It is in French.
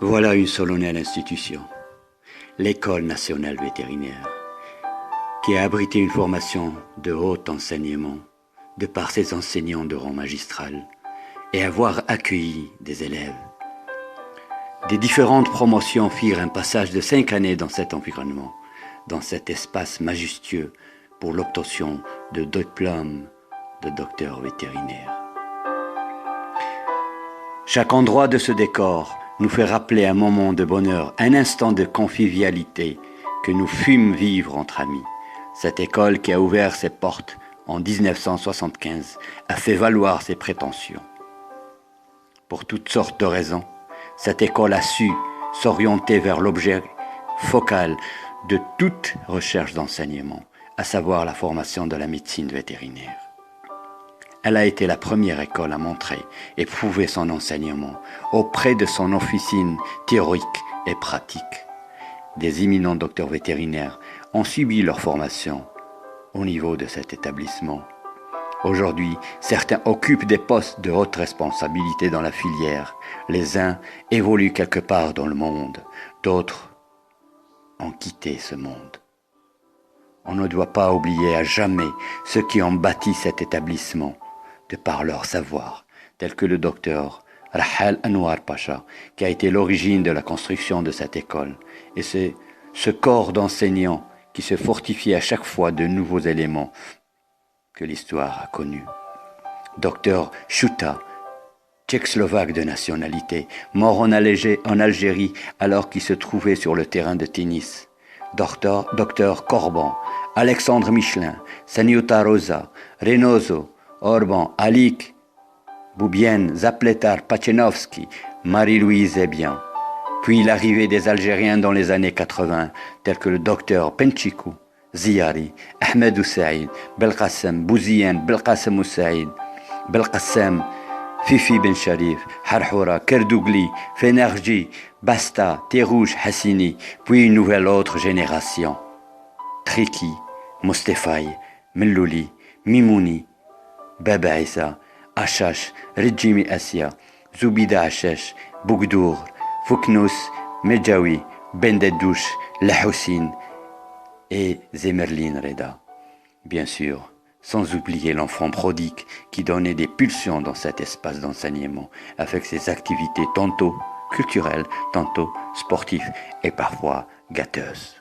Voilà une solennelle institution, l'École nationale vétérinaire, qui a abrité une formation de haut enseignement de par ses enseignants de rang magistral et avoir accueilli des élèves. Des différentes promotions firent un passage de 5 années dans cet environnement, dans cet espace majestueux pour l'obtention de diplômes de docteur vétérinaire. Chaque endroit de ce décor nous fait rappeler un moment de bonheur, un instant de convivialité que nous fûmes vivre entre amis. Cette école qui a ouvert ses portes en 1975 a fait valoir ses prétentions. Pour toutes sortes de raisons, cette école a su s'orienter vers l'objet focal de toute recherche d'enseignement, à savoir la formation de la médecine vétérinaire. Elle a été la première école à montrer et prouver son enseignement auprès de son officine théorique et pratique. Des éminents docteurs vétérinaires ont suivi leur formation au niveau de cet établissement. Aujourd'hui, certains occupent des postes de haute responsabilité dans la filière. Les uns évoluent quelque part dans le monde, d'autres ont quitté ce monde. On ne doit pas oublier à jamais ceux qui ont bâti cet établissement de par leur savoir, tel que le docteur Rahal Anwar Pacha, qui a été l'origine de la construction de cette école. Et c'est ce corps d'enseignants qui se fortifie à chaque fois de nouveaux éléments que l'histoire a connus. Docteur Chouta, tchécoslovaque de nationalité, mort en Algérie alors qu'il se trouvait sur le terrain de tennis. Docteur Corban, Alexandre Michelin, Saniuta Rosa, Reynoso, Orban, Alik, Boubienne, Zapletar, Pachenovski, Marie-Louise Ebian. Puis l'arrivée des Algériens dans les années 80, tels que le docteur Penchikou, Ziyari, Ahmed Oussaïd, Belkacem, Bouziane, Belkacem Oussaïd, Belkacem, Fifi Ben Sharif, Harhoura, Kerdougli, Fenerji, Basta, Terouj, Hassini, puis une nouvelle autre génération. Triki, Mostefay, Mellouli, Mimouni, Baba Issa, Achash, Rejimi Assia, Zoubida Achesh, Bougdour, Fouknous, Medjawi, Bendedouche, Lahoussine et Zemerline Reda. Bien sûr, sans oublier l'enfant prodigue qui donnait des pulsions dans cet espace d'enseignement avec ses activités tantôt culturelles, tantôt sportives et parfois gâteuses.